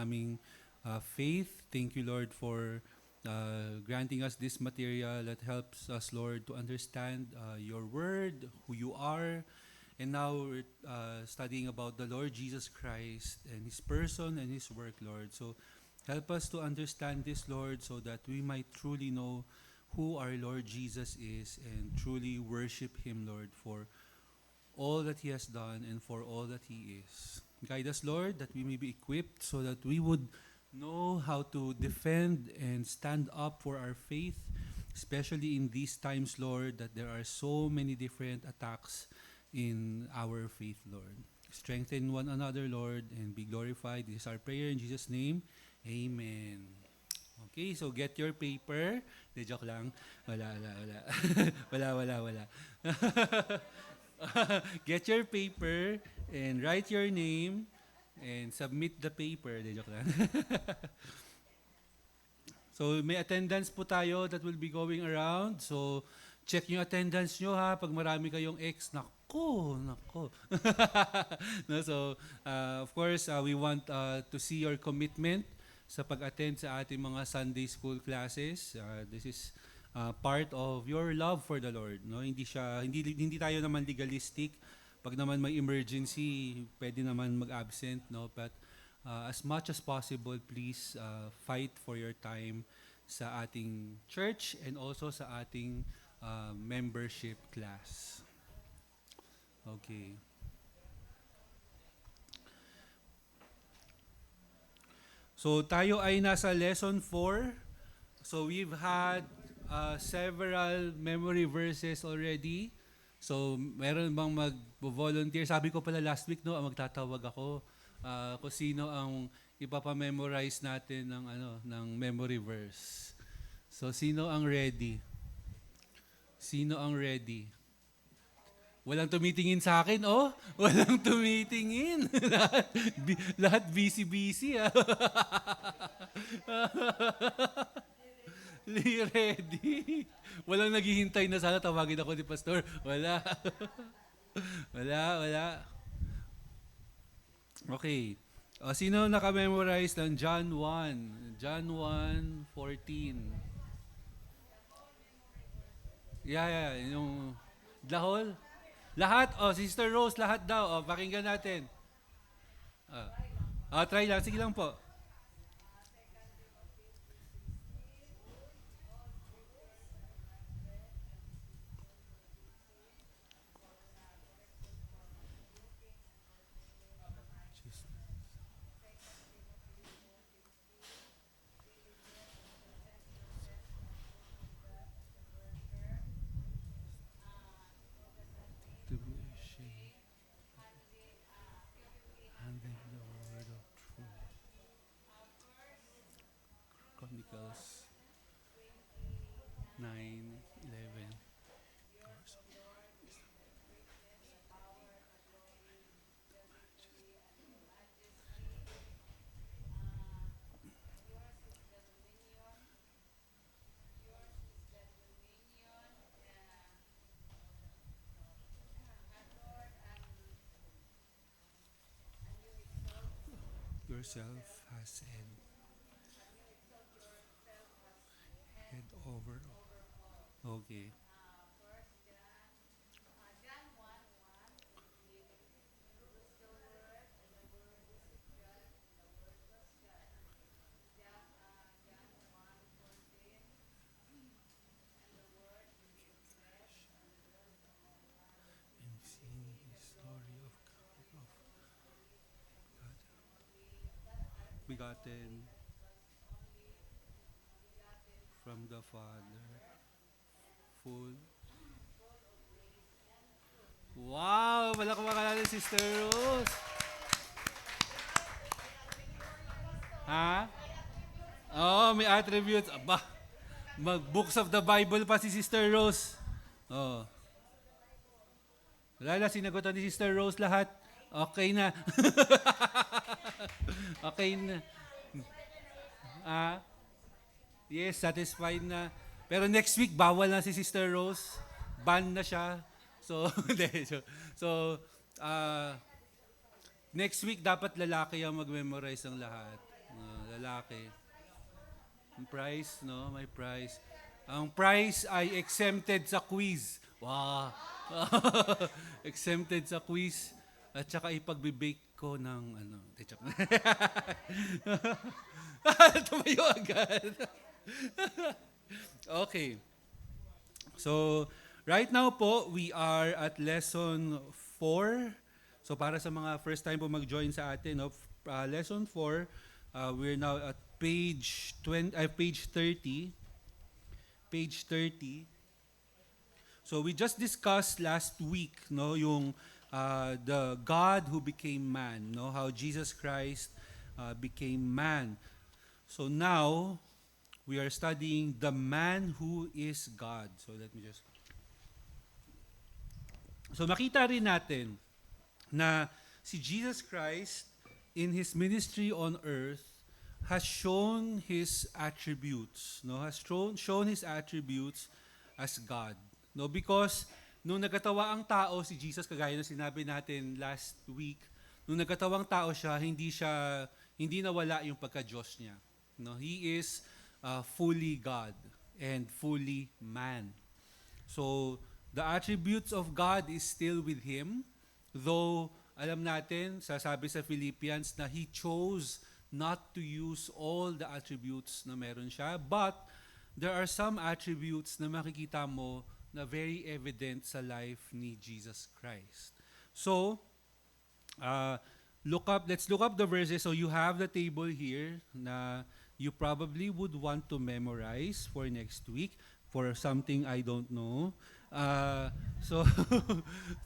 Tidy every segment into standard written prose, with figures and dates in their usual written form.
aming faith. Thank you, Lord, for granting us this material that helps us, Lord, to understand your word, who you are. And now we're studying about the Lord Jesus Christ and his person and his work, Lord. So help us to understand this, Lord, so that we might truly know who our Lord Jesus is and truly worship him, Lord, for all that he has done and for all that he is. Guide us, Lord, that we may be equipped so that we would know how to defend and stand up for our faith, especially in these times, Lord, that there are so many different attacks in our faith, Lord. Strengthen one another, Lord, and be glorified. This is our prayer in Jesus' name. Amen. Okay, so get your paper. De, joke lang. Wala. wala. Get your paper and write your name and submit the paper. De, joke lang. So may attendance po tayo that will be going around. So check yung attendance nyo ha. Pag marami kayong ex, nako. No, so of course, we want to see your commitment sa pag-attend sa ating mga Sunday school classes. This is part of your love for the Lord, no? Hindi tayo naman legalistic. Pag naman may emergency, pwede naman mag-absent, no? But as much as possible, please fight for your time sa ating church and also sa ating membership class. Okay. So tayo ay nasa lesson 4. So we've had several memory verses already. So meron bang mag-volunteer? Sabi ko pala last week, no, magtatawag ako kung sino ang ipapamemorize natin ng memory verse. So sino ang ready? Sino ang ready? Walang tumitingin sa akin, oh. Walang tumitingin. lahat busy-busy, ah. Ready. Walang naghihintay na sana tawagin ako ni Pastor. Wala. wala. Okay. Sino nakamemorize ng John 1? John 1:14. Yeah. Yung Dahol. Lahat, Sister Rose, lahat daw. Pakinggan natin. Try lang. Sige lang po. To be ashamed. And then the word of truth. Chronicles 9:11. Yourself has head over. Okay. And seeing the story of God, begotten from the Father, full. Wow! Wala ko makalala, Sister Rose. Ha? May attributes. Aba, mag-books of the Bible pa si Sister Rose. Wala na, sinagutan ni Sister Rose lahat. Okay na. Okay na. Yes, satisfied na. Pero next week, bawal na si Sister Rose. Ban na siya. So, next week, dapat lalaki ang mag-memorize ng lahat. Lalaki. Ang prize, no? May prize. Ang prize ay exempted sa quiz. Wow! Exempted sa quiz. At saka ipagbe-bake ko ng ano. Tumayo agad. Okay. So, right now po, we are at lesson 4. So, para sa mga first time po mag-join sa atin, no, lesson 4, we're now at page 20, page 30. Page 30. So, we just discussed last week, no, yung the God who became man, no, how Jesus Christ became man. So, now, we are studying the man who is God. So let me just... So makita rin natin na si Jesus Christ in His ministry on earth has shown His attributes. No? Has shown His attributes as God. No? Because nung nagkatawa ang tao, si Jesus, kagaya na sinabi natin last week, nung nagkatawang tao siya, hindi nawala yung pagka-Diyos niya. No? He is fully God and fully man. So, the attributes of God is still with Him, though alam natin, sasabi sa Philippians na He chose not to use all the attributes na meron siya, but there are some attributes na makikita mo na very evident sa life ni Jesus Christ. So, let's look up the verses. So you have the table here na you probably would want to memorize for next week for something I don't know. So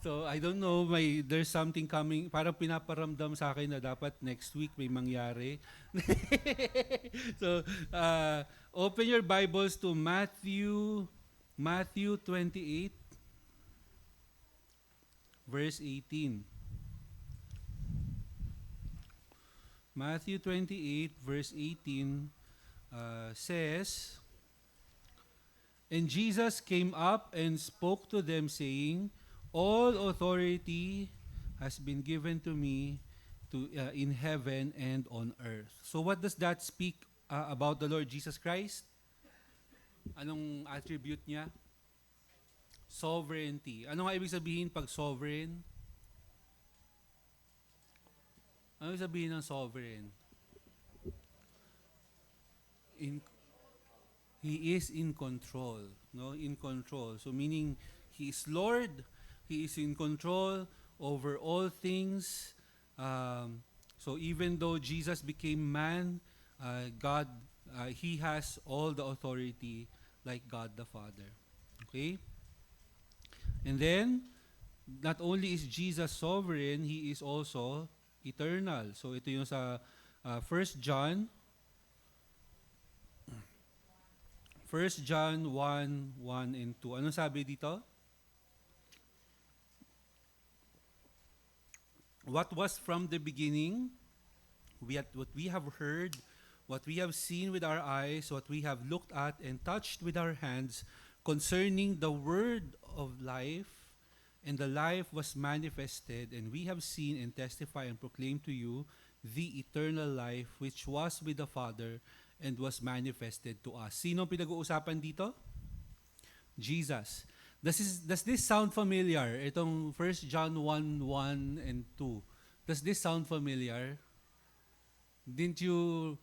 so I don't know, there's something coming, parang pinaparamdam sa akin na dapat next week may mangyari. So open your Bibles to Matthew 28 verse 18. Matthew 28 verse 18 says, "And Jesus came up and spoke to them, saying, All authority has been given to me in heaven and on earth." So what does that speak about the Lord Jesus Christ? Anong attribute niya? Sovereignty. Ano nga ibig sabihin pag sovereign? Ano ibig sabihin ng sovereign? He is in control, no? In control. So meaning He is Lord, He is in control over all things. So even though Jesus became man, God, He has all the authority like God the Father. Okay? And then, not only is Jesus sovereign, He is also eternal. So ito yung sa 1 John 1 John 1, 1 and 2. Anong sabi dito? What was from the beginning, what we have heard, what we have seen with our eyes, what we have looked at and touched with our hands, concerning the word of life, and the life was manifested, and we have seen and testify and proclaim to you the eternal life which was with the Father and was manifested to us. Sino pinag-uusapan dito? Jesus. Does this sound familiar? Itong 1 John 1, 1 and 2. Does this sound familiar? Didn't you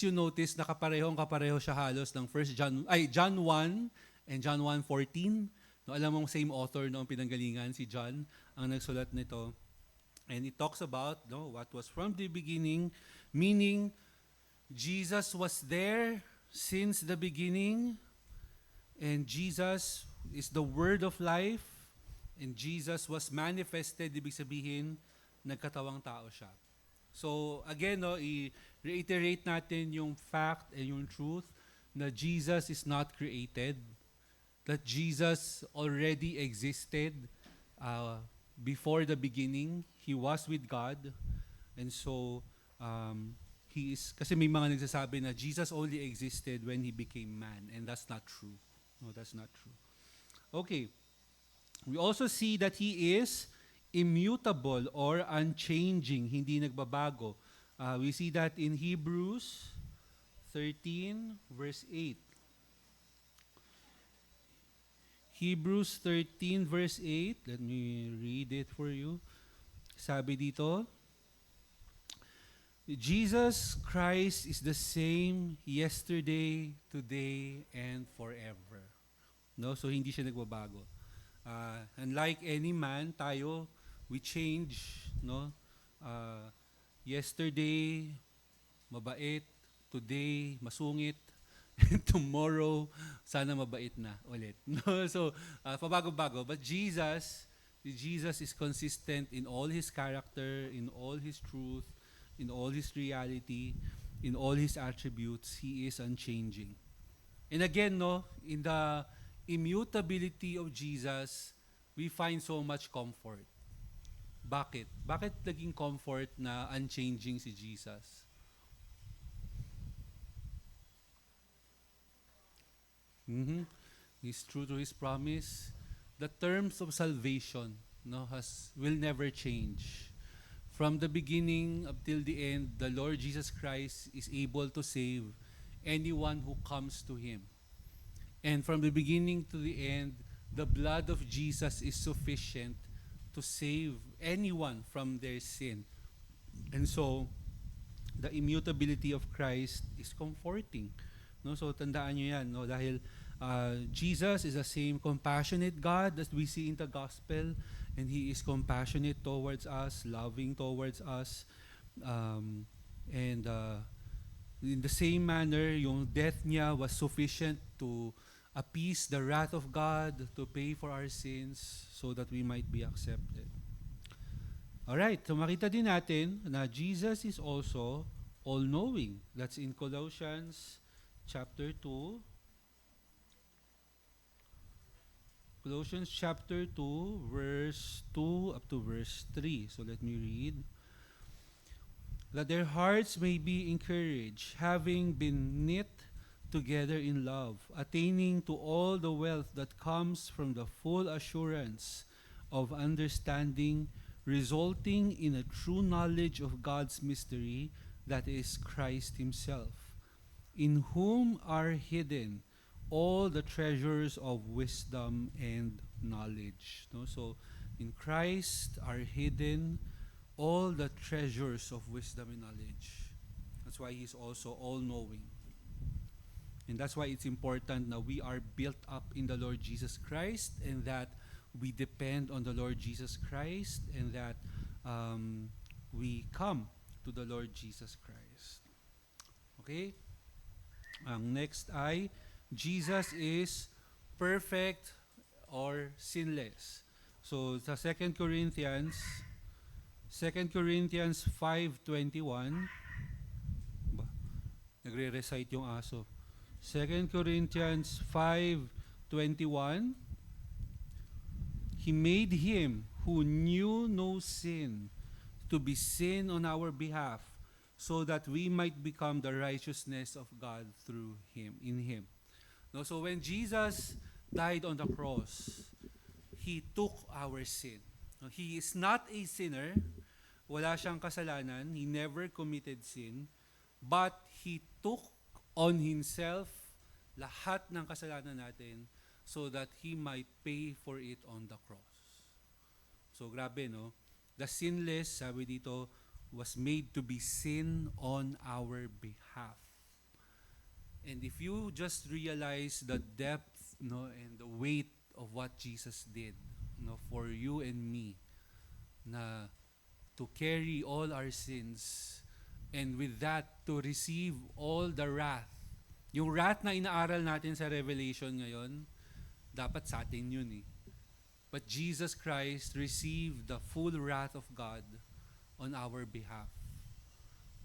notice na kapareho siya halos ng John 1 and John 1:14? No, alam mong same author noong pinanggalingan, si John ang nagsulat nito. And it talks about what was from the beginning, meaning Jesus was there since the beginning, and Jesus is the word of life, and Jesus was manifested, ibig sabihin, nagkatawang tao siya. So again, i-reiterate natin yung fact and yung truth na Jesus is not created, that Jesus already existed before the beginning. He was with God, and so He is, kasi may mga nagsasabi na Jesus only existed when He became man, and that's not true. No, that's not true. Okay. We also see that He is immutable or unchanging, hindi nagbabago. We see that in Hebrews 13, verse 8. Hebrews 13, verse 8. Let me read it for you. Sabi dito, Jesus Christ is the same yesterday, today, and forever. No, so hindi siya nagbabago. Unlike any man, tayo we change, no? Yesterday mabait, today masungit, and tomorrow sana mabait na ulit. No, so pabago-bago. But Jesus is consistent in all his character, in all his truth, in all his reality, in all his attributes. He is unchanging. And again, no, in the immutability of Jesus, we find so much comfort. Bakit? Bakit naging comfort na unchanging si Jesus? Mhm. He's true to his promise. The terms of salvation, no, will never change. From the beginning up till the end, the Lord Jesus Christ is able to save anyone who comes to him. And from the beginning to the end, the blood of Jesus is sufficient to save anyone from their sin. And so, the immutability of Christ is comforting. No, so tandaan niyo 'yan, no, dahil Jesus is the same compassionate God that we see in the gospel, and he is compassionate towards us, loving towards us. And in the same manner, yung death niya was sufficient to appease the wrath of God, to pay for our sins so that we might be accepted. Alright, so makita din natin na Jesus is also all-knowing. That's in Colossians chapter 2. Colossians chapter 2, verse 2 up to verse 3. So let me read. That their hearts may be encouraged, having been knit together in love, attaining to all the wealth that comes from the full assurance of understanding, resulting in a true knowledge of God's mystery, that is Christ himself, in whom are hidden all the treasures of wisdom and knowledge. No? So, in Christ are hidden all the treasures of wisdom and knowledge. That's why he's also all-knowing. And that's why it's important that we are built up in the Lord Jesus Christ, and that we depend on the Lord Jesus Christ, and that we come to the Lord Jesus Christ. Okay? Ang next ay, Jesus is perfect or sinless. So sa 2 Corinthians 5:21, nagre-recite yung aso. 2 Corinthians 5:21, He made him who knew no sin to be sin on our behalf, so that we might become the righteousness of God through him, in him. No, so when Jesus died on the cross, he took our sin. No, he is not a sinner. Wala siyang kasalanan. He never committed sin. But he took on himself lahat ng kasalanan natin so that he might pay for it on the cross. So grabe, no? The sinless, sabi dito, was made to be sin on our behalf. And if you just realize the depth, no, and the weight of what Jesus did, no, for you and me, na to carry all our sins, and with that to receive all the wrath. Yung wrath na inaaral natin sa Revelation ngayon, dapat sa atin yun eh. But Jesus Christ received the full wrath of God on our behalf,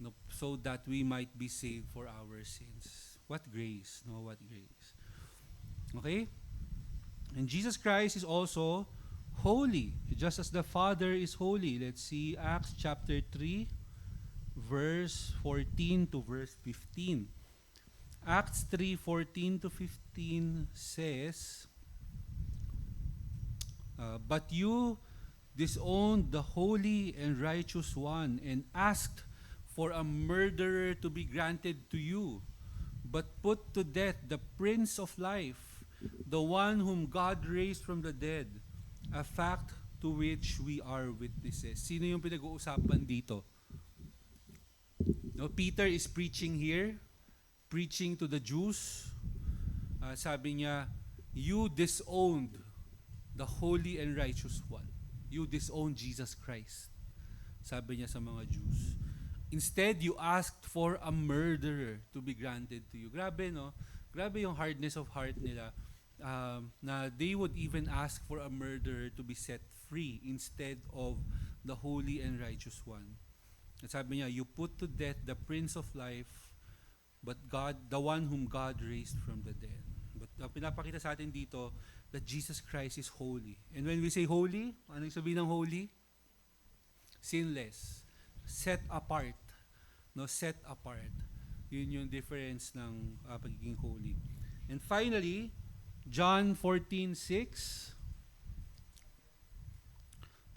no, so that we might be saved for our sins. What grace, no? What grace. Okay? And Jesus Christ is also holy, just as the Father is holy. Let's see Acts chapter 3, verse 14 to verse 15. Acts 3:14 to 15 says, but you disowned the holy and righteous one, and asked for a murderer to be granted to you, but put to death the Prince of Life, the one whom God raised from the dead, a fact to which we are witnesses. Sino yung pinag-uusapan dito? No, Peter is preaching here, preaching to the Jews. Sabi niya, you disowned the holy and righteous one. You disowned Jesus Christ. Sabi niya sa mga Jews. Instead, you asked for a murderer to be granted to you. Grabe, no? Grabe yung hardness of heart nila. Na they would even ask for a murderer to be set free instead of the holy and righteous one. At sabi niya, you put to death the Prince of Life, but God, the one whom God raised from the dead. But pinapakita sa atin dito that Jesus Christ is holy. And when we say holy, ano yung sabihin ng holy? Sinless. Set apart. No, set apart. Yun yung difference ng pagiging holy. And finally, John 14:6.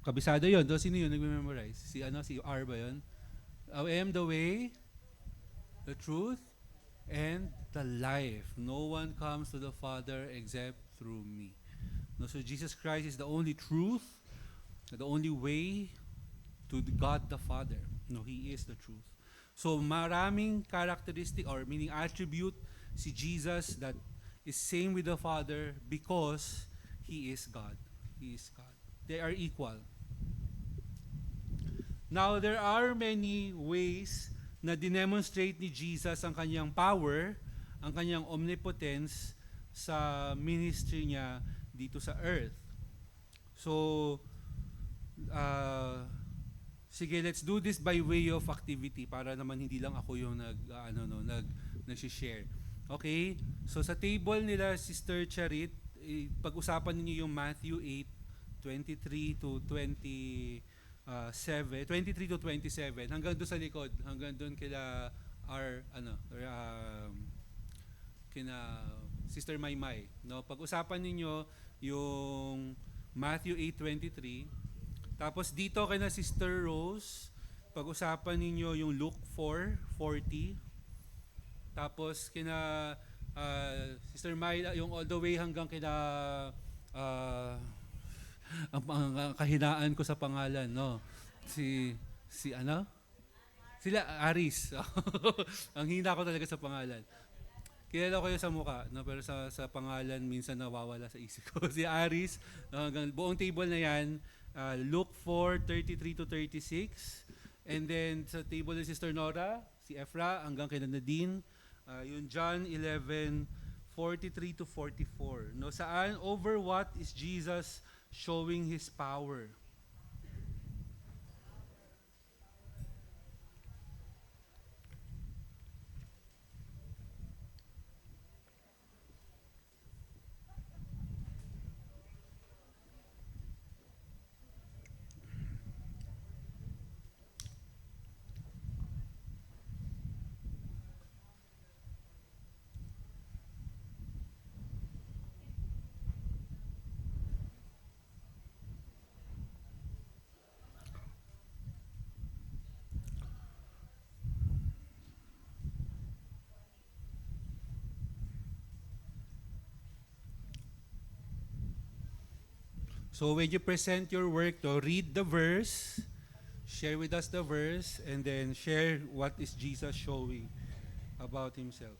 Kabisado yun. Do, sino yun nagme-memorize? Si R ba yun? I am the way, the truth, and the life. No one comes to the Father except through me. No, so Jesus Christ is the only truth, the only way to God the Father. No, He is the truth. So maraming characteristic or meaning attribute si Jesus that is same with the Father because He is God. He is God. They are equal. Now, there are many ways na dinemonstrate ni Jesus ang kanyang power, ang kanyang omnipotence sa ministry niya dito sa earth. So, sige, let's do this by way of activity para naman hindi lang ako yung nag-share. Okay? So, sa table nila, Sister Charit, pag-usapan niyo yung Matthew 8:23 to 23 to 27 hanggang doon sa likod, hanggang doon kila kina Sister Maymay, no? Pag-usapan niyo yung Matthew 8:23, tapos dito kina Sister Rose, pag-usapan niyo yung Luke 4:40, tapos kina Sister Myla yung all the way hanggang kina ang kahinaan ko sa pangalan, no? Si Sila Aris. Ang hina ko talaga sa pangalan. Kilala ko yun sa mukha, no? Pero sa pangalan minsan nawawala sa isip ko. Si Aris, hanggang buong table na yan, Luke 4:33 to 36. And then sa table ni Sister Nora, si Efra, hanggang kay Nadine, yung John 11:43 to 44. No, saan, over what is Jesus showing His power? So when you present your work, to read the verse, share with us the verse, and then share what is Jesus showing about Himself.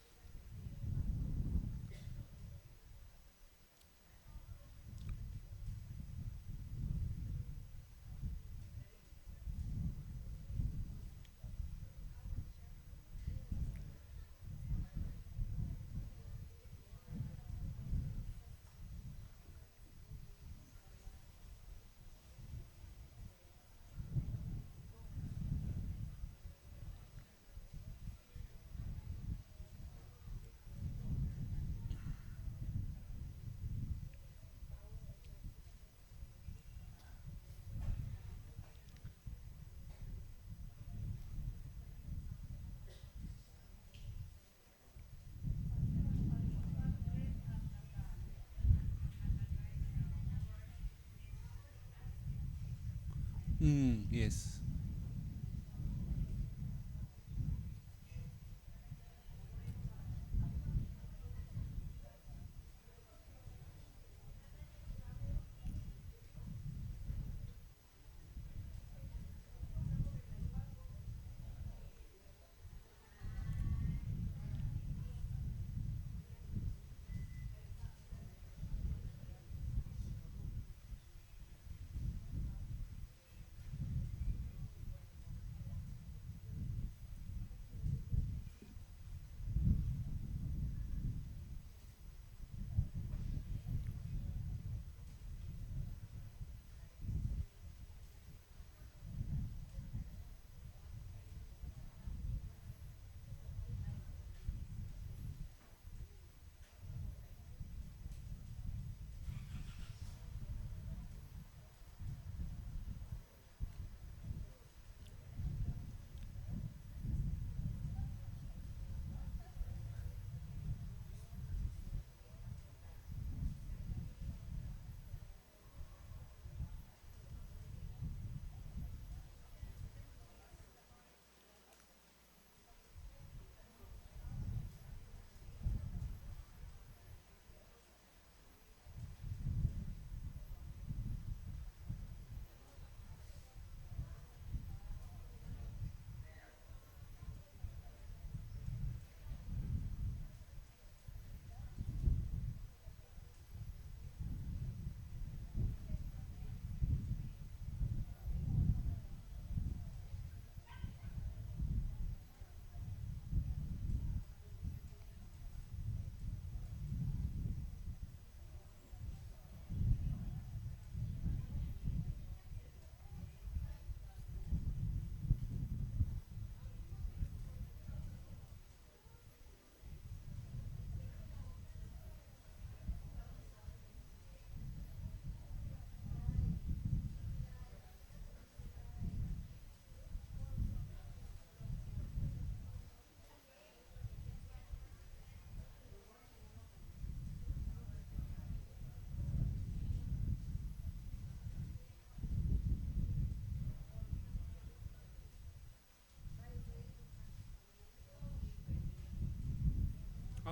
Yes.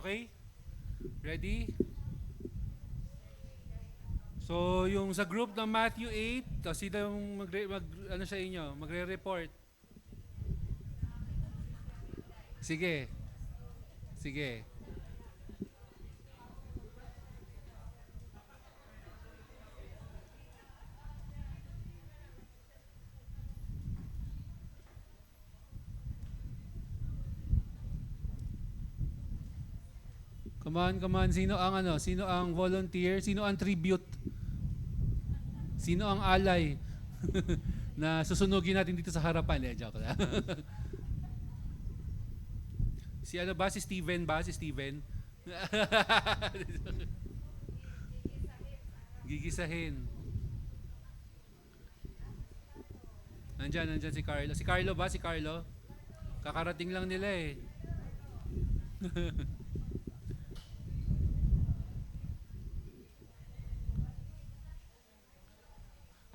Okay? Ready? So, yung sa group ng Matthew 8, sino yung ano sa inyo, magre-report? Sige. Sige. Come on, come on. Sino ang ano? Sino ang volunteer? Sino ang tribute? Sino ang alay? Na susunugin natin dito sa harapan. Joke lang. Si ano ba? Si Steven ba? Si Steven? Gigisahin. Nandyan si Carlo. Si Carlo ba? Si Carlo? Kakarating lang nila eh.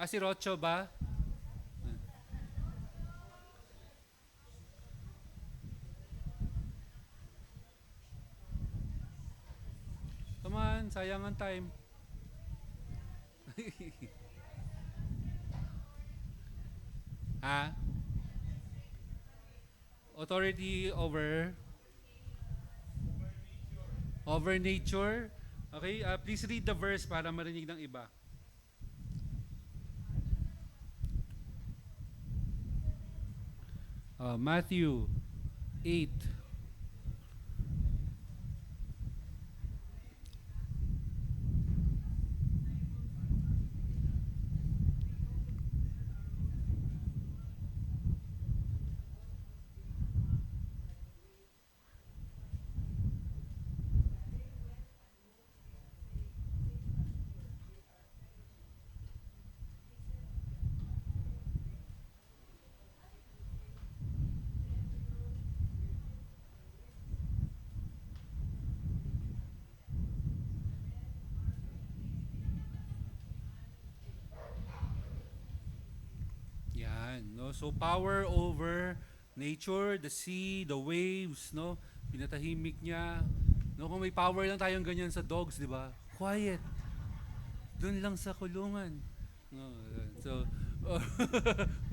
Si Rocho ba? Come on, sayang ang time. Ha? Authority over nature. Okay, please read the verse para marinig ng iba. Matthew 8. Yan, no? So power over nature, the sea, the waves, no? Pinatahimik niya. No, kung may power lang tayong ganyan sa dogs, 'di ba? Quiet. Doon lang sa kulungan. No, so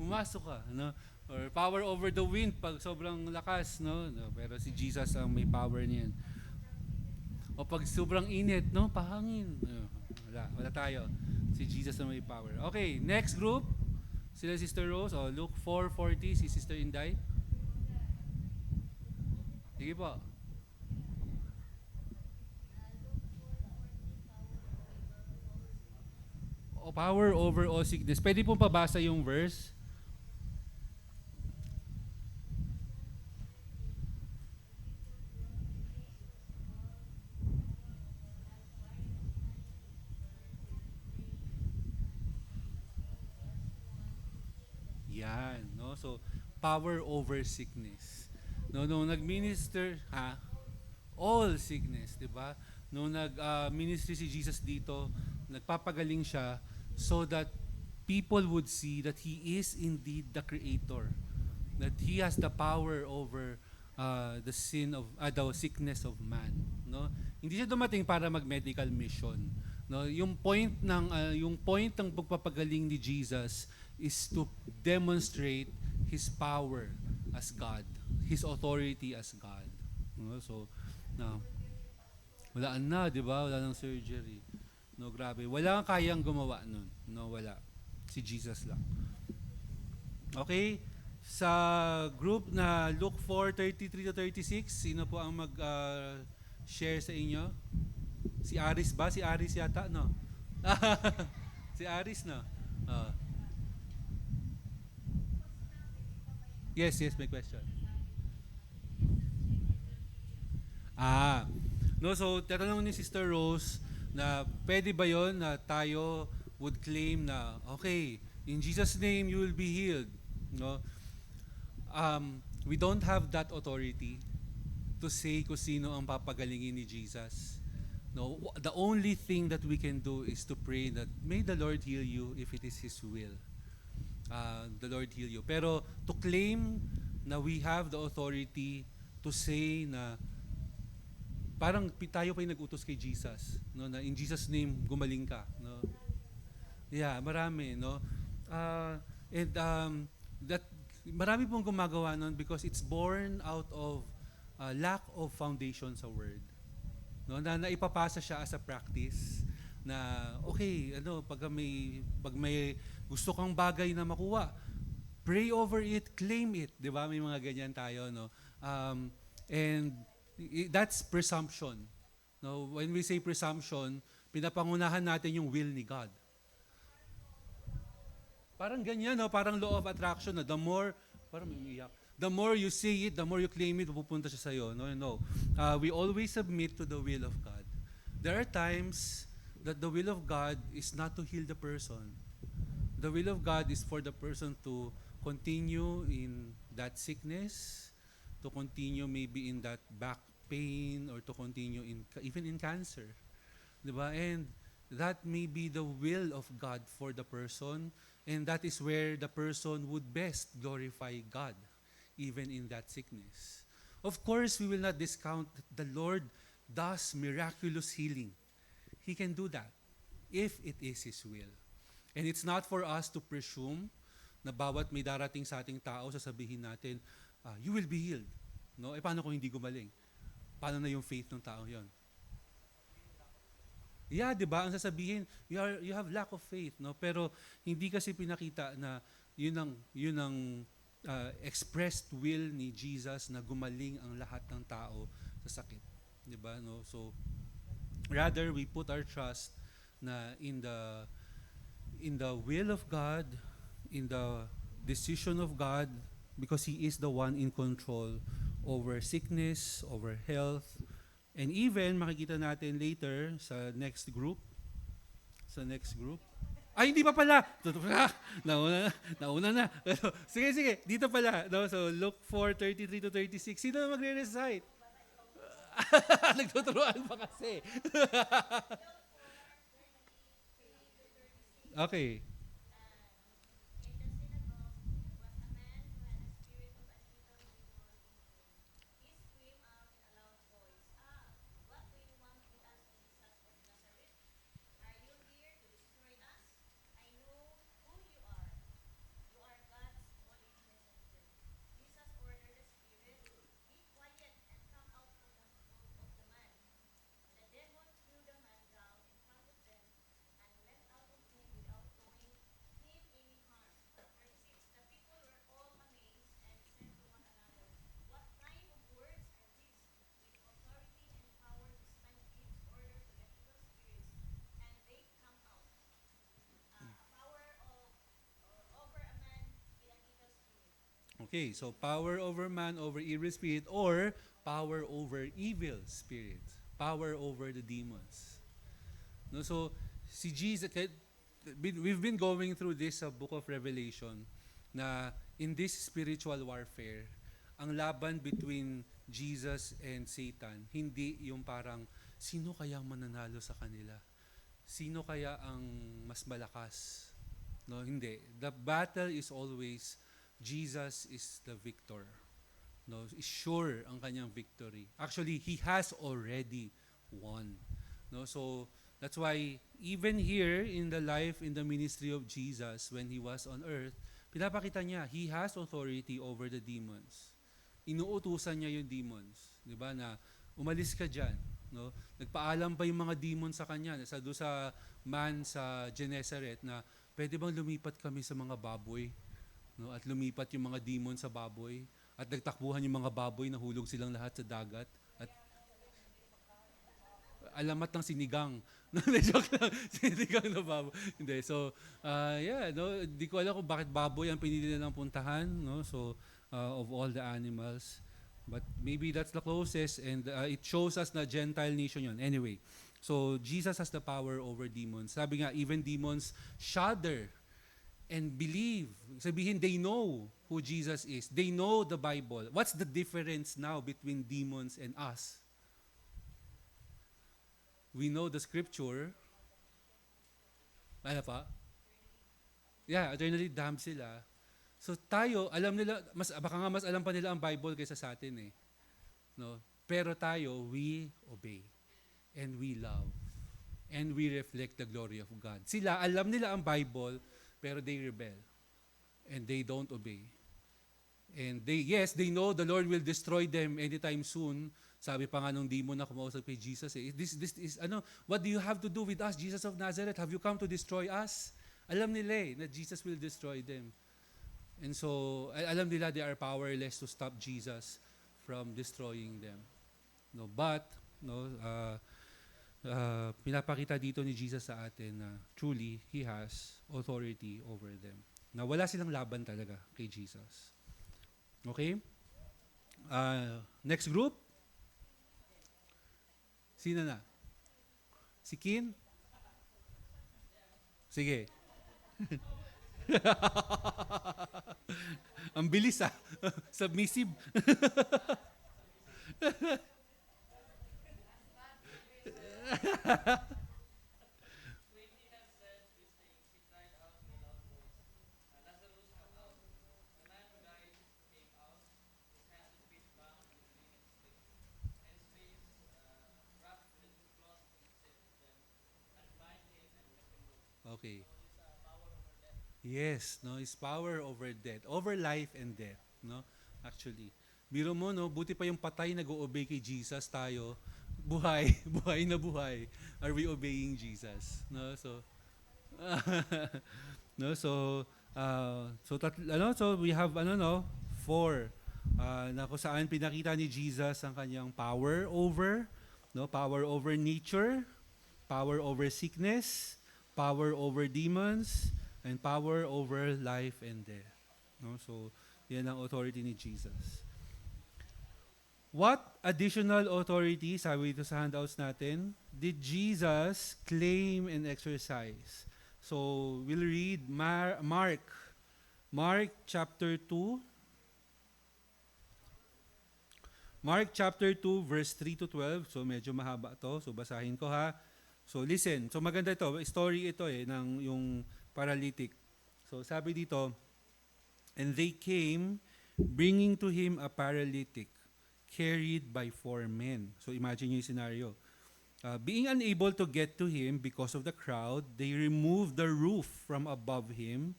pumasok ka, no? Or power over the wind pag sobrang lakas, no? No, pero si Jesus ang may power niyan. O pag sobrang init, no? Pahangin. No, wala tayo. Si Jesus ang may power. Okay, next group. Sila Sister Rose, Luke 4:40, si Sister Inday. Sige po. O power over all sickness. Pwede pong pabasa yung verse. Yan, no? So, power over sickness. No, nung nag-minister, all sickness, 'di ba? Nung nag-ministry si Jesus dito, nagpapagaling siya so that people would see that he is indeed the creator. That he has the power over the sin of the sickness of man, no? Hindi siya dumating para mag-medical mission. No, yung point ng pagpapagaling ni Jesus is to demonstrate his power as God, his authority as God. No, so now wala na, 'di ba? Wala nang surgery. No, grabe. Wala kang kayang gumawa nun. No, wala. Si Jesus lang. Okay? Sa group na Luke 4:33 to 36, sino po ang mag-share sa inyo? Si Aris ba? Si Aris yata, no? Si Aris, no? Uh, yes, may question. No, so tatanong ni Sister Rose na pwede ba yon na tayo would claim na, okay, in Jesus' name you will be healed. No? We don't have that authority to say kung sino ang papagalingin ni Jesus. No, the only thing that we can do is to pray that may the Lord heal you if it is His will. The Lord heal you. Pero to claim na we have the authority to say na parang tayo pa yung nag-utos kay Jesus, no, na in Jesus name gumaling ka, no. Yeah, marami, no. And that marami pong gumagawa nun because it's born out of lack of foundation sa word. No, na naipapasa siya as a practice na okay, ano, pag may gusto kang bagay na makuha, pray over it, claim it, 'di ba? May mga ganyan tayo, no. And that's presumption. No, when we say presumption, pinapangunahan natin yung will ni God. Parang ganyan, no? Parang law of attraction, no? Parang umiiyak. The more you say it, the more you claim it, pupunta siya sa'yo. No, no. We always submit to the will of God. There are times that the will of God is not to heal the person. The will of God is for the person to continue in that sickness, to continue maybe in that back pain, or to continue even in cancer. Diba? And that may be the will of God for the person, and that is where the person would best glorify God, even in that sickness. Of course, we will not discount that the Lord does miraculous healing. He can do that if it is His will. And it's not for us to presume na bawat may darating sa ating tao, sasabihin natin, you will be healed. No? Paano kung hindi gumaling? Paano na yung faith ng tao yon? Yeah, 'di ba? Ang sasabihin, you have lack of faith, no? Pero hindi kasi pinakita na yun ang expressed will ni Jesus na gumaling ang lahat ng tao sa sakit, 'di ba? No? So rather we put our trust na in the will of God, in the decision of God, because He is the one in control over sickness, over health. And even, makikita natin later sa next group. Ay, hindi pa pala! Nauna na. Sige, dito pala. No? So, Luke 4:33 to 36. Sino na magre-recite? Nagtuturuan pa kasi. Okay. Okay, so power over man, over evil spirit, or power over evil spirits. Power over the demons. No, so si Jesus, we've been going through this book of Revelation na in this spiritual warfare, ang laban between Jesus and Satan, hindi yung parang sino kaya ang mananalo sa kanila? Sino kaya ang mas malakas? No, hindi. The battle is always Jesus is the victor. No, is sure ang kanyang victory. Actually, He has already won. No, so that's why even here in the life, in the ministry of Jesus, when He was on earth, pinapakita niya, He has authority over the demons. Inuutusan niya yung demons. Di ba, na umalis ka dyan. No? Nagpaalam pa yung mga demons sa kanya. Doon sa man sa Gennesaret na pwede bang lumipat kami sa mga baboy? No? At lumipat yung mga demon sa baboy. At nagtakbuhan yung mga baboy, nahulog silang lahat sa dagat. At alamat ng sinigang. Joke lang, sinigang na baboy. Hindi, so, yeah, no, di ko alam kung bakit baboy ang pinili nilang puntahan, no? So, of all the animals. But maybe that's the closest, and it shows us na Gentile nation yun. Anyway, so Jesus has the power over demons. Sabi nga, even demons shudder and believe. Sabihin, they know who Jesus is. They know the Bible. What's the difference now between demons and us? We know the scripture. Ano pa? Yeah, eternally damned sila. So tayo, alam nila, baka nga mas alam pa nila ang Bible kaysa sa atin eh. No? Pero tayo, we obey. And we love. And we reflect the glory of God. Sila, alam nila ang Bible, pero they rebel. And they don't obey. And they know the Lord will destroy them anytime soon. Sabi pa nga nung demon na kumausap kay Jesus, this is, what do you have to do with us, Jesus of Nazareth? Have you come to destroy us? Alam nila na Jesus will destroy them. And so, alam nila they are powerless to stop Jesus from destroying them. No, but, pinapakita dito ni Jesus sa atin na truly, He has authority over them. Na wala silang laban talaga kay Jesus. Okay? Next group? Sino na? Si Kin? Sige. Ang bilis Submissive. Okay. Yes, no, is power over death, over life and death, no? Actually, biro mo, no, buti pa yung patay nag-o-obey kay Jesus, tayo buhay, buhay na buhay. Are we obeying Jesus? No, so no, so we have four na kung saan pinakita ni Jesus ang kanyang power over, no, power over nature, power over sickness, power over demons, and power over life and death. No? So, yan ang authority ni Jesus. What additional authority, sabi dito sa handouts natin, did Jesus claim and exercise? So, we'll read Mark chapter 2. Mark chapter 2, verse 3 to 12. So, medyo mahaba to. So, basahin ko ha. So, listen. So, maganda ito. Story ito ng yung paralytic. So, sabi dito, and they came, bringing to him a paralytic, carried by 4 men. So, imagine yung scenario. Being unable to get to him because of the crowd, they removed the roof from above him,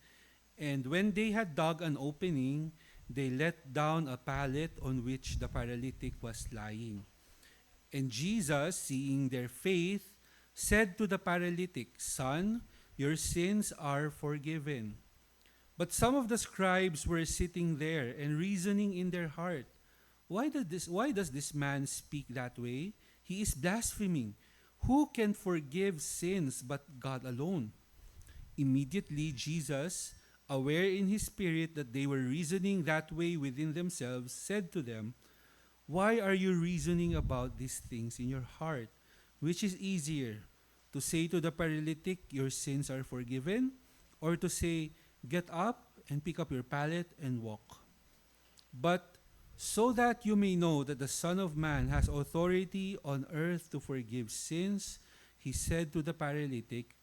and when they had dug an opening, they let down a pallet on which the paralytic was lying. And Jesus, seeing their faith, said to the paralytic, "Son, your sins are forgiven." But some of the scribes were sitting there and reasoning in their heart, why does this man speak that way? He is blaspheming. Who can forgive sins but God alone? Immediately Jesus, aware in his spirit that they were reasoning that way within themselves, said to them, "Why are you reasoning about these things in your heart? Which is easier, to say to the paralytic, your sins are forgiven, or to say, get up and pick up your pallet and walk? But so that you may know that the Son of Man has authority on earth to forgive sins, he said to the paralytic,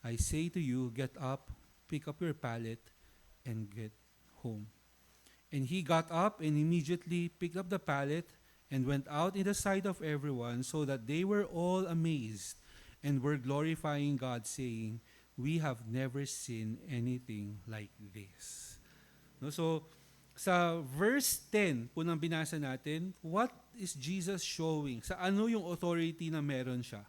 I say to you, get up, pick up your pallet, and get home. And he got up and immediately picked up the pallet and went out in the sight of everyone, so that they were all amazed and were glorifying God, saying, we have never seen anything like this. No, so, sa verse 10 po nang binasa natin, what is Jesus showing? Sa ano yung authority na meron siya?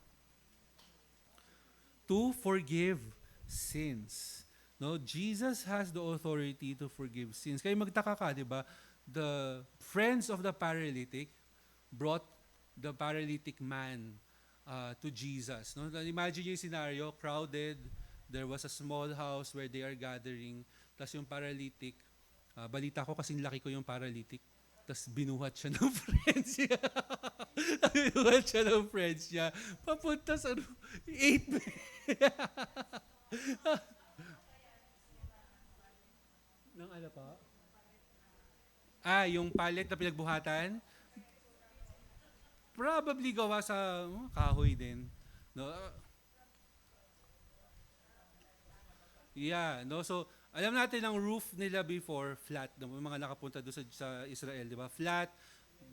To forgive sins. No, Jesus has the authority to forgive sins. Kaya magtaka ka, di ba? The friends of the paralytic brought the paralytic man to Jesus. No? Imagine yung scenario, crowded, there was a small house where they are gathering, tas yung paralytic, balita ko kasing laki ko yung paralytic, tas binuhat siya ng friends niya. Binuhat siya ng friends niya. Papunta sa 8. Nang ano pa? Yung pallet na pinagbuhatan? Probably gawa sa kahoy din. No? Yeah, no? So, alam natin ang roof nila before, flat. No? Mga nakapunta doon sa Israel, di ba? Flat,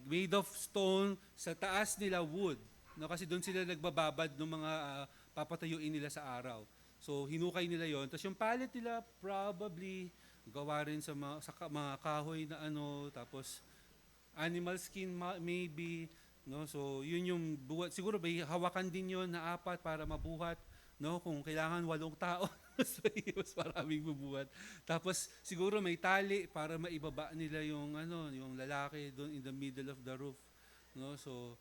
made of stone, sa taas nila wood. No, kasi doon sila nagbababad ng mga papatayuin nila sa araw. So hinukay nila yon. Tapos yung pallet nila probably gawa rin sa mga kahoy na ano, tapos animal skin maybe, no? So yun yung buhat. Siguro may hawakan din yon na apat para mabuhat, no? Kung kailangan 8 tao, mas maraming bubuhat. Tapos siguro may tali para maibaba nila yung ano, yung lalaki doon in the middle of the roof, no? So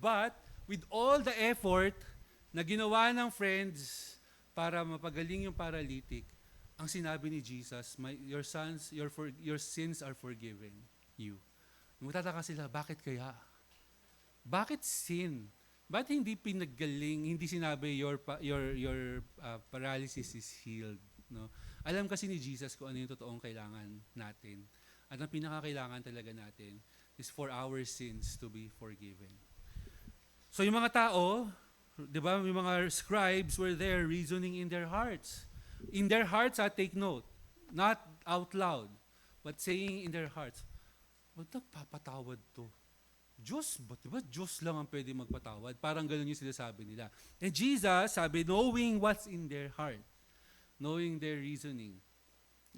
but with all the effort na ginawa ng friends para mapagaling yung paralytic, ang sinabi ni Jesus, your sins are forgiven you. Magtataka sila, bakit kaya? Bakit sin? Bakit hindi pinaggaling, hindi sinabi your paralysis is healed, no? Alam kasi ni Jesus kung ano yung totoong kailangan natin. At ang pinakakailangan talaga natin is for our sins to be forgiven. So yung mga tao, 'di ba, yung mga scribes were there reasoning in their hearts. In their hearts, take note, not out loud, but saying in their hearts, ba't nagpapatawad to? Diyos ba? Diba Diyos lang ang pwede magpatawad? Parang ganun yung sinasabi nila. And Jesus, sabi, knowing what's in their heart, knowing their reasoning.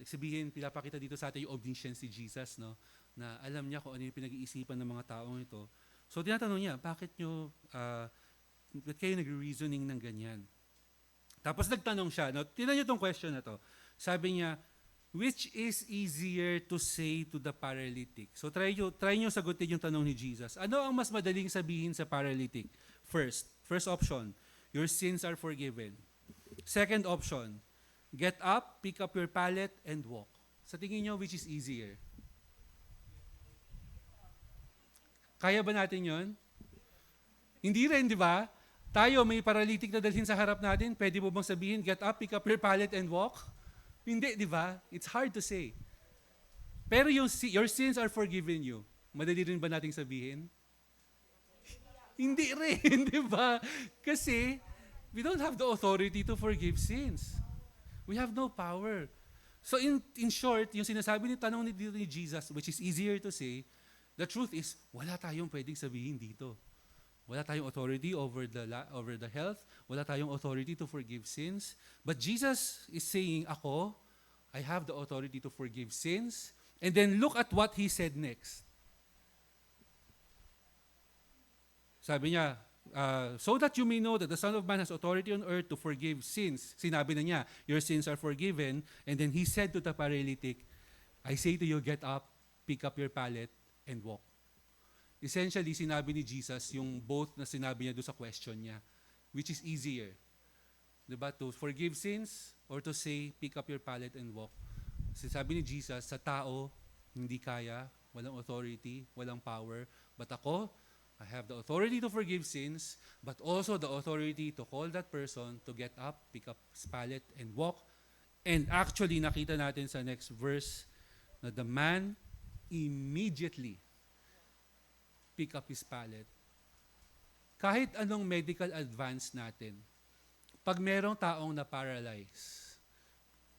Sabihin, pinapakita dito sa atin yung omniscience ni Jesus, no? Na alam niya kung ano yung pinag-iisipan ng mga taong ito. So tinatanong niya, bakit kayo nag-reasoning ng ganyan? Tapos nagtanong siya, no? Tingnan niyo tong question na to. Sabi niya, which is easier to say to the paralytic? So try niyo sagutin yung tanong ni Jesus. Ano ang mas madaling sabihin sa paralytic? First option, your sins are forgiven. Second option, get up, pick up your pallet, and walk. Sa tingin niyo, which is easier? Kaya ba natin yon? Hindi rin, di ba? Tayo, may paralytic na dalhin sa harap natin, pwede mo bang sabihin, get up, pick up your pallet, and walk? Hindi, di ba? It's hard to say. Pero your sins are forgiven you. Madali rin ba nating sabihin? Hindi rin, di ba? Kasi, we don't have the authority to forgive sins. We have no power. So in short, yung sinasabi ni tanong ni Jesus, which is easier to say, the truth is, wala tayong pwedeng sabihin dito. Wala tayong authority over the health. Wala tayong authority to forgive sins. But Jesus is saying, ako, I have the authority to forgive sins. And then look at what He said next. Sabi niya, so that you may know that the Son of Man has authority on earth to forgive sins. Sinabi na niya, your sins are forgiven. And then He said to the paralytic, I say to you, get up, pick up your pallet, and walk. Essentially, sinabi ni Jesus yung both na sinabi niya doon sa question niya, which is easier. Diba? To forgive sins or to say, pick up your pallet and walk. Sinabi ni Jesus, sa tao, hindi kaya, walang authority, walang power. But ako, I have the authority to forgive sins, but also the authority to call that person to get up, pick up his pallet, and walk. And actually, nakita natin sa next verse na the man immediately pick up his pallet. Kahit anong medical advance natin, pag merong taong na-paralyze,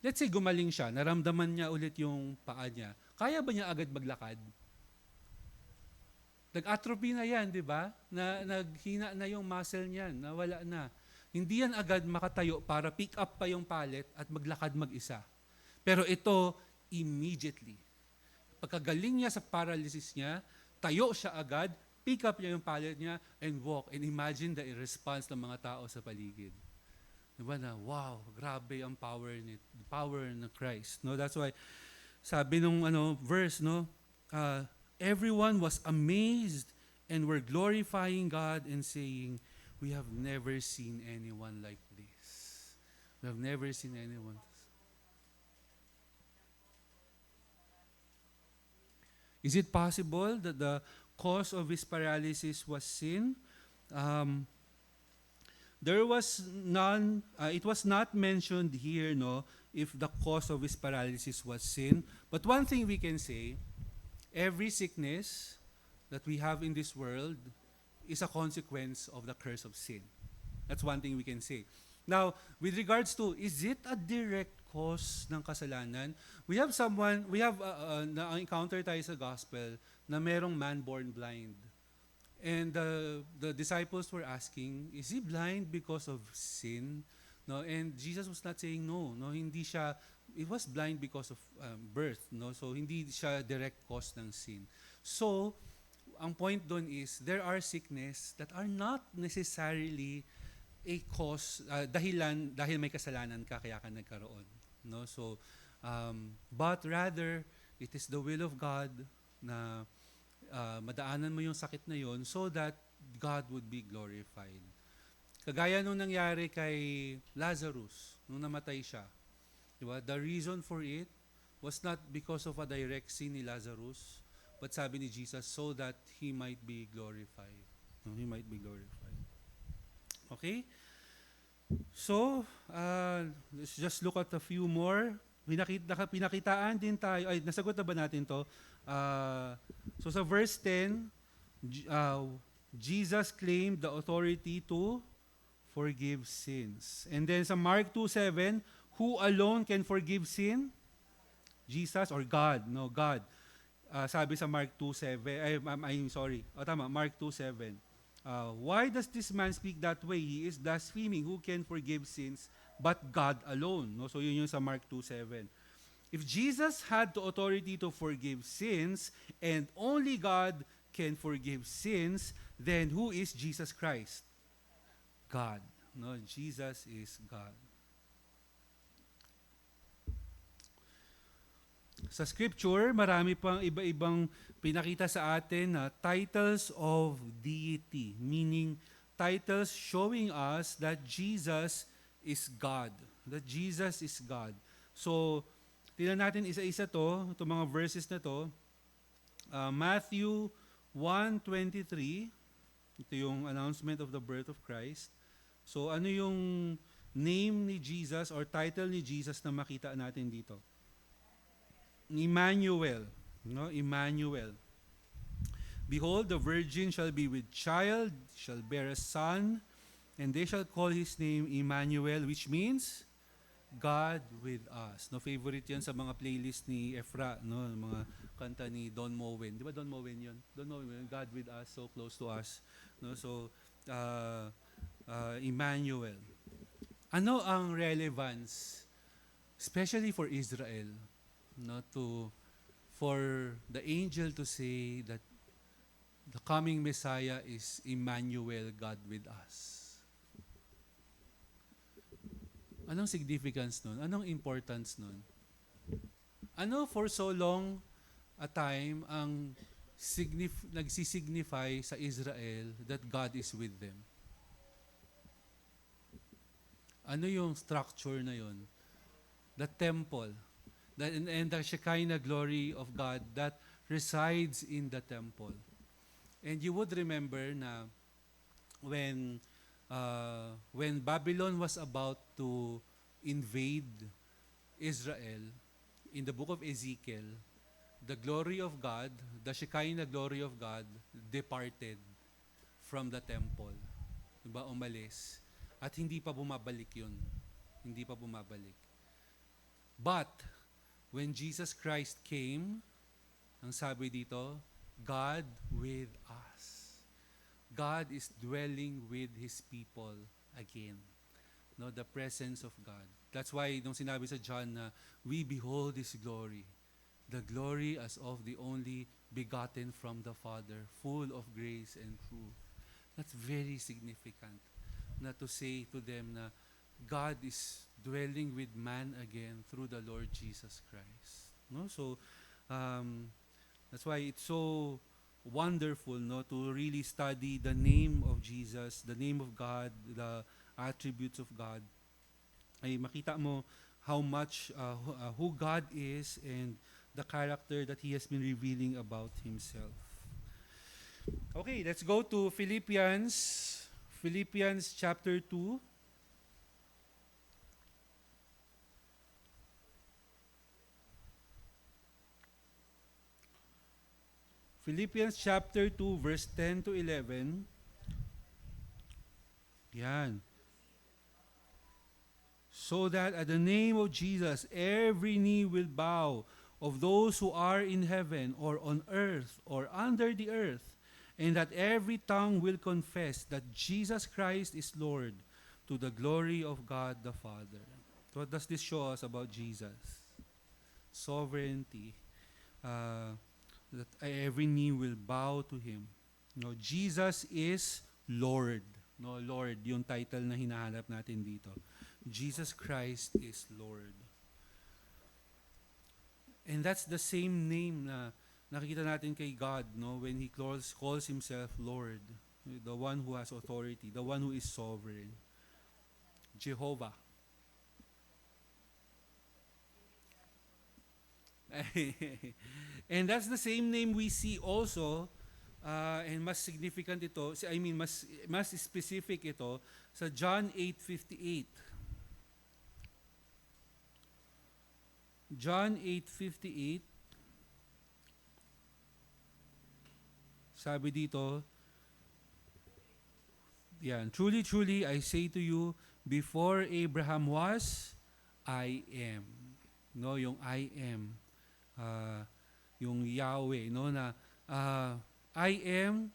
let's say gumaling siya, naramdaman niya ulit yung paa niya, kaya ba niya agad maglakad? Nag-atrophy na yan, di ba? Naghina na yung muscle niyan, nawala na. Hindi yan agad makatayo para pick up pa yung pallet at maglakad mag-isa. Pero ito, immediately. Pagkagaling niya sa paralysis niya, tayo siya agad, pick up niya yung pallet niya, and walk. And imagine the response ng mga tao sa paligid. Diba na, wow, grabe ang power ng Christ. No, that's why, sabi nung verse, no, everyone was amazed and were glorifying God and saying, we have never seen anyone like this. We have never seen anyone. Is it possible that the cause of his paralysis was sin? There was none. It was not mentioned here, no, if the cause of his paralysis was sin. But one thing we can say, every sickness that we have in this world is a consequence of the curse of sin. That's one thing we can say. Now, with regards to, is it a direct cause ng kasalanan? We have na-encounter tayo sa gospel na merong man born blind. And the disciples were asking, is he blind because of sin? No, and Jesus was not saying no. No, hindi siya. It was blind because of birth. No, so hindi siya direct cause ng sin. So, ang point doon is there are sickness that are not necessarily a cause dahilan dahil may kasalanan ka kaya ka nagkaroon. No, so but rather it is the will of God na madaanan mo yung sakit na yon so that God would be glorified. Kagaya nung nangyari kay Lazarus, nung namatay siya. Diba? The reason for it was not because of a direct sin ni Lazarus, but sabi ni Jesus, so that He might be glorified. No, He might be glorified. Okay? So, let's just look at a few more. Pinakitaan din tayo. Ay, nasagot na ba natin to? So sa verse 10, Jesus claimed the authority to forgive sins. And then sa Mark 2:7, who alone can forgive sin? Jesus or God? No, God. Sabi sa Mark 2:7, Mark 2:7. Why does this man speak that way? He is blaspheming. Who can forgive sins but God alone? No, so yun yung sa Mark 2:7. If Jesus had the authority to forgive sins and only God can forgive sins, then who is Jesus Christ? God. No, Jesus is God. Sa scripture, marami pang iba-ibang pinakita sa atin na titles of deity, meaning titles showing us that Jesus is God. That Jesus is God. So, tingnan natin isa-isa to, itong mga verses na to. Matthew 1:23, ito yung announcement of the birth of Christ. So ano yung name ni Jesus or title ni Jesus na makita natin dito? Emmanuel. No? Emmanuel. Behold, the virgin shall be with child, shall bear a son, and they shall call his name Emmanuel, which means God with us. No, favorite 'yan sa mga playlist ni Efra, no, mga kanta ni Don Moen. 'Di ba Don Moen 'yon? Don Moen, God with us, so close to us. No, so Emmanuel. Ano ang relevance especially for Israel, no, for the angel to say that the coming Messiah is Emmanuel, God with us? Anong significance nun? Anong importance nun? Ano for so long a time ang nagsisignify sa Israel that God is with them? Ano yung structure na yon? The temple. And the Shekinah glory of God that resides in the temple. And you would remember na when Babylon was about to invade Israel, in the book of Ezekiel, the glory of God, the Shekinah glory of God, departed from the temple. Diba? Umalis. At hindi pa bumabalik yun. Hindi pa bumabalik. But, when Jesus Christ came, ang sabi dito, God with us. God is dwelling with His people again. No, the presence of God. That's why nung sinabi sa John na we behold His glory, the glory as of the only begotten from the Father, full of grace and truth. That's very significant na to say to them na God is dwelling with man again through the Lord Jesus Christ. No, so that's why it's so wonderful, no, to really study the name of Jesus, the name of God, the attributes of God. Ay makita mo how much who God is and the character that He has been revealing about Himself. Okay, let's go to Philippians chapter 2. Philippians chapter 2 verse 10 to 11. Yan. So that at the name of Jesus, every knee will bow of those who are in heaven or on earth or under the earth, and that every tongue will confess that Jesus Christ is Lord, to the glory of God the Father. What does this show us about Jesus? Sovereignty. That every knee will bow to Him. No, Jesus is Lord. No, Lord, yung title na hinahanap natin dito. Jesus Christ is Lord. And that's the same name na nakikita natin kay God, no, when He calls Himself Lord. The one who has authority, the one who is sovereign. Jehovah. And that's the same name we see also, and mas significant ito, mas specific ito sa John 8:58. John 8:58, sabi dito, yan, truly, truly, I say to you, before Abraham was, I am. No, yung I am. Yung Yahweh, no, na I am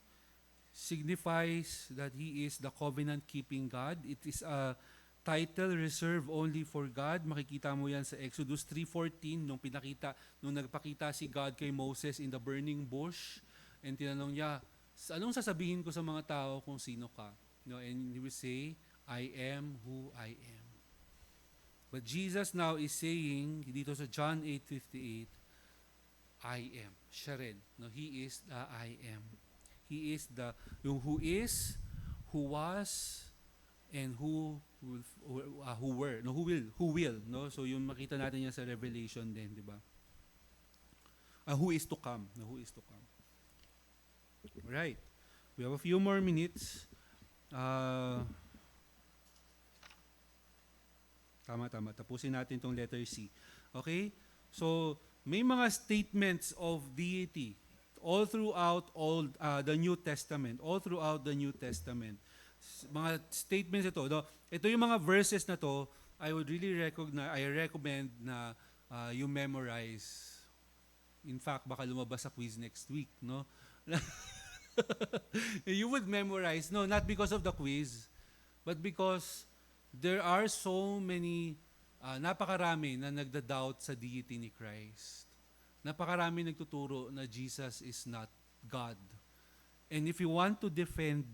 signifies that He is the covenant-keeping God. It is a title reserved only for God. Makikita mo yan sa Exodus 3:14 nung nagpakita si God kay Moses in the burning bush, and tinanong niya, anong sasabihin ko sa mga tao kung sino ka? No, and He will say, I am who I am. But Jesus now is saying dito sa John 8:58, I am. Siya rin. No, He is the I am. He is the yung who is, who was, and who will, who will, no? So yung makita natin yan sa Revelation din, di ba? Who is to come, no? Who is to come. Right. We have a few more minutes. Tama. Tapusin natin tong letter C. Okay? So, may mga statements of deity all throughout the New Testament. All throughout the New Testament. Mga statements ito. No? Ito yung mga verses na to, I would really recommend na you memorize. In fact, baka lumabas sa quiz next week, no? You would memorize, no, not because of the quiz, but because there are so many, napakarami na nagda-doubt sa deity ni Christ. Napakarami nagtuturo na Jesus is not God. And if you want to defend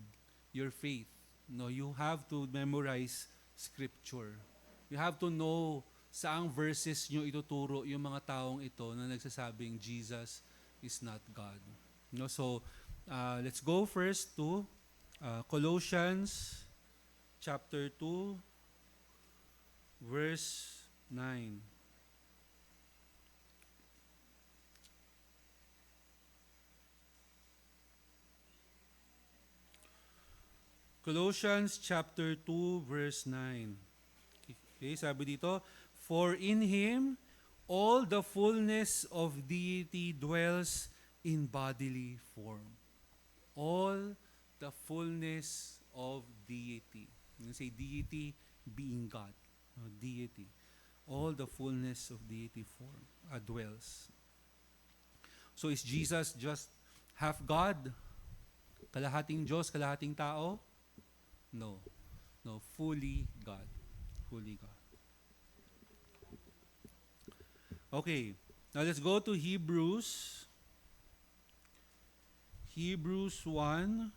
your faith, no, you have to memorize Scripture. You have to know saang verses nyo ituturo yung mga taong ito na nagsasabing Jesus is not God. No, so, let's go first to Colossians chapter 2, verse 9. Colossians chapter 2, verse 9. Okay, sabi dito, for in Him all the fullness of deity dwells in bodily form. All the fullness of deity. You say deity being God. No, deity. All the fullness of deity form dwells. So is Jesus just half God? Kalahating Diyos, kalahating tao? No. No, fully God. Fully God. Okay. Now let's go to Hebrews. Hebrews 1,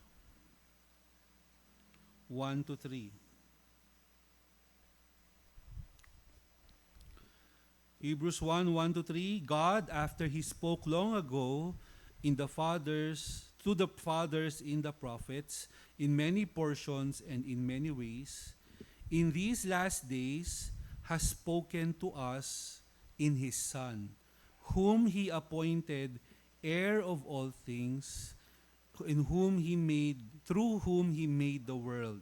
1 to 3. Hebrews 1, 1 to 3. God, after He spoke long ago to the fathers in the prophets, in many portions and in many ways, in these last days has spoken to us in His Son, whom He appointed heir of all things, through whom He made the world.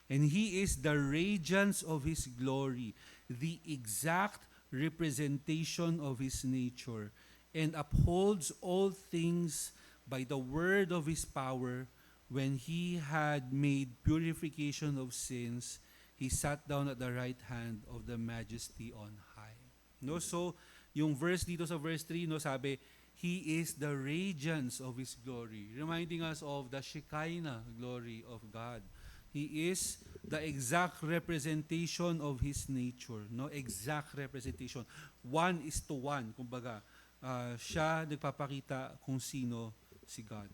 And He is the radiance of His glory, the exact representation of His nature, and upholds all things by the word of His power. When He had made purification of sins, He sat down at the right hand of the Majesty on high. No, so Yung verse dito sa verse 3, no, sabi, He is the radiance of His glory, reminding us of the Shekinah glory of God. He is the exact representation of His nature, no? Exact representation. 1:1, kumbaga. Siya nagpapakita kung sino si God.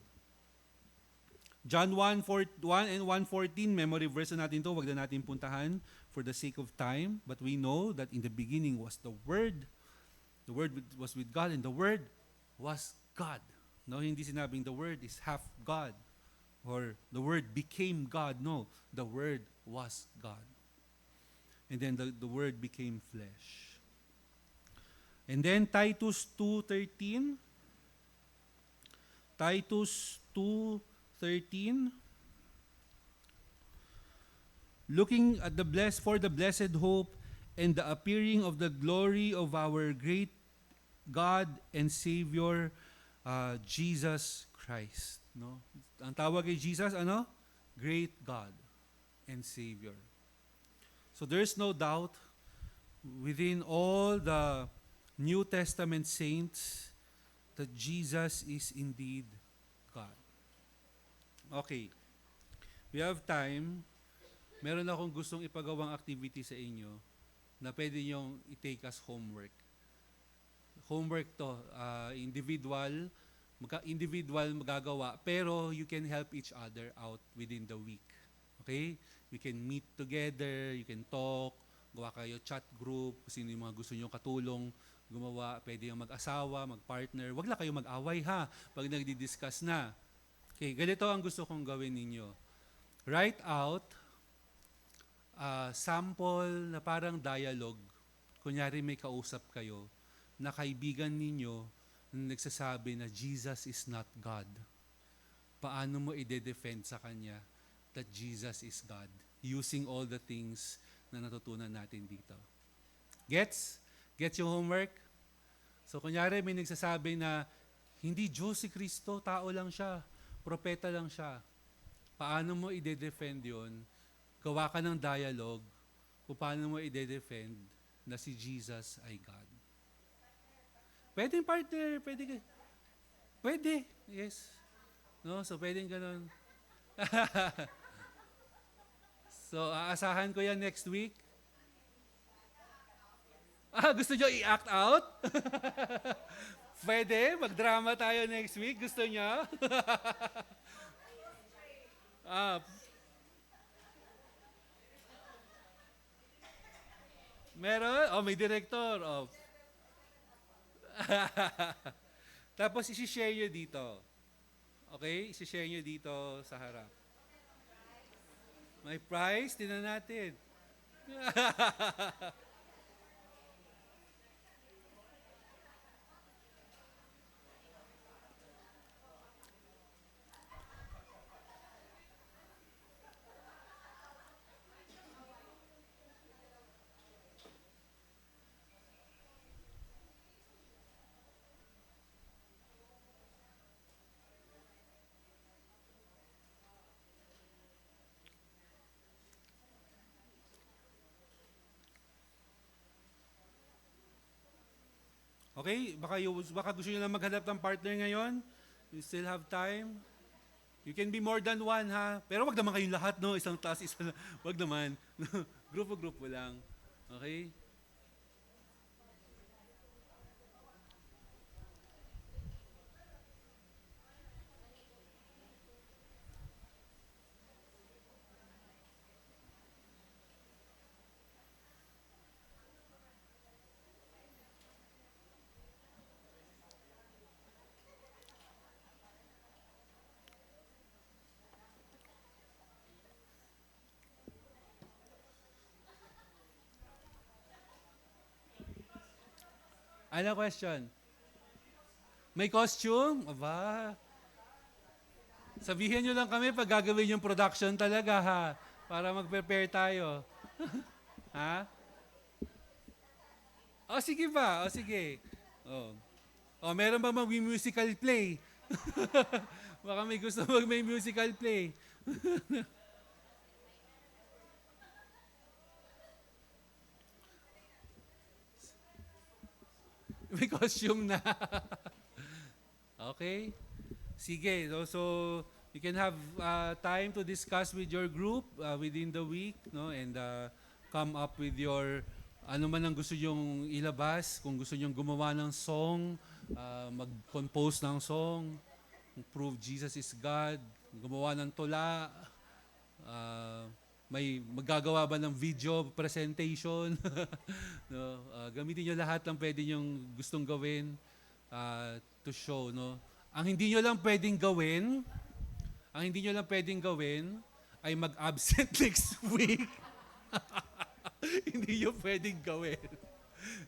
John 1:1 and 1:14, memory verse na natin to, wag na natin puntahan for the sake of time. But we know that in the beginning was the Word was with God, and the Word was God. No, hindi sinabing the Word is half God, or the Word became God. No, the Word was God. And then the Word became flesh. And then Titus 2:13. Titus 2:13. Looking at the blessed hope and the appearing of the glory of our great God and Savior, Jesus Christ. No? Ang tawag kay Jesus, ano? Great God and Savior. So there's no doubt within all the New Testament saints that Jesus is indeed God. Okay. We have time. Meron akong gustong ipagawang activity sa inyo na pwede nyong i-take as homework. Homework to, individual magagawa, pero you can help each other out within the week. Okay? We can meet together, you can talk, gawa kayo chat group, kung sino yung mga gusto nyo katulong gumawa, pwede yung mag-asawa, mag-partner. Wag lang kayo mag-away ha, pag nagdi-discuss na. Okay, ganito ang gusto kong gawin ninyo. Write out sample na parang dialogue. Kunyari may kausap kayo na kaibigan ninyo na nagsasabi na Jesus is not God. Paano mo i-defend sa kanya that Jesus is God using all the things na natutunan natin dito? Gets? Gets yung homework? So kunyari may nagsasabi na hindi Diyos si Kristo, tao lang siya, propeta lang siya. Paano mo i-defend yun? Gawa ka ng dialogue kung paano mo i-defend na si Jesus ay God. Pwedeng partner, pwede, yes. No, so pwedeng ganun. So aasahan ko yan next week. Gusto nyo i-act out? Pwede, mag-drama tayo next week. Gusto nyo? Meron? May director. Tapos isi-share nyo dito. Okay? Isi-share nyo dito sa harap. May prize? Tingnan natin. Okay? Baka gusto nyo lang maghanap ng partner ngayon. You still have time. You can be more than one, ha? Pero wag naman kayong lahat, no? Isang taas, isa lang. Wag naman. Grupo-grupo lang. Okay? Ano question? May costume? Aba. Sabihin nyo lang kami pag gagawin yung production talaga, ha? Para mag-prepare tayo. Ha? Sige ba? Sige. Meron ba mag-musical play? Baka may gusto may musical play. May costume na. Okay? Sige. So you can have time to discuss with your group within the week, no? And come up with your ano man ang gusto nyong ilabas. Kung gusto nyong gumawa ng song, mag-compose ng song, prove Jesus is God, gumawa ng tula, may magagawa ba ng video presentation? No, gamitin niyo lahat ng pwede niyong gustong gawin to show, no. Ang hindi niyo lang pwedeng gawin, ang hindi niyo lang pwedeng gawin ay mag-absent next week. Hindi niyo pwedeng gawin.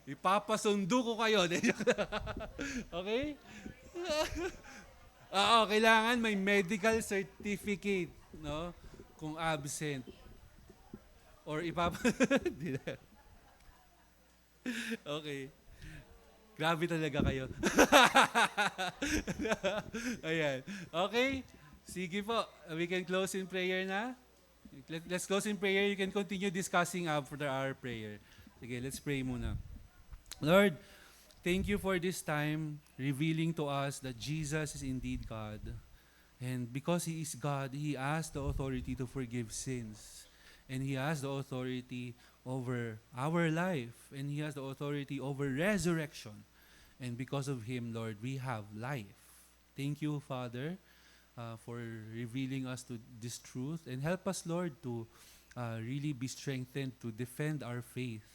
Ipapasundo ko kayo. Okay? Oo, kailangan may medical certificate, no? Kung absent. Or Di na. Okay. Grabe talaga kayo. Ayan. Okay? Sige po. We can close in prayer na. Let's close in prayer. You can continue discussing after our prayer. Sige, let's pray muna. Lord, thank you for this time revealing to us that Jesus is indeed God. And because He is God, He has the authority to forgive sins. And He has the authority over our life. And He has the authority over resurrection. And because of Him, Lord, we have life. Thank you, Father, for revealing us to this truth. And help us, Lord, to really be strengthened to defend our faith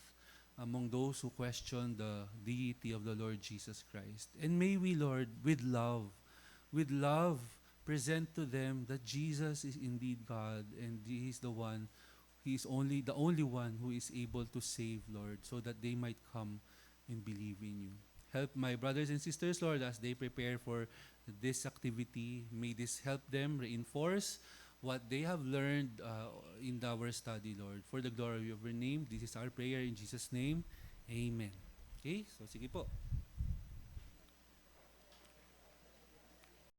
among those who question the deity of the Lord Jesus Christ. And may we, Lord, with love, present to them that Jesus is indeed God and He is the one, He is the only one who is able to save, Lord, so that they might come and believe in You. Help my brothers and sisters, Lord, as they prepare for this activity. May this help them reinforce what they have learned in our study, Lord. For the glory of Your name, this is our prayer in Jesus' name. Amen. Okay, so sige po.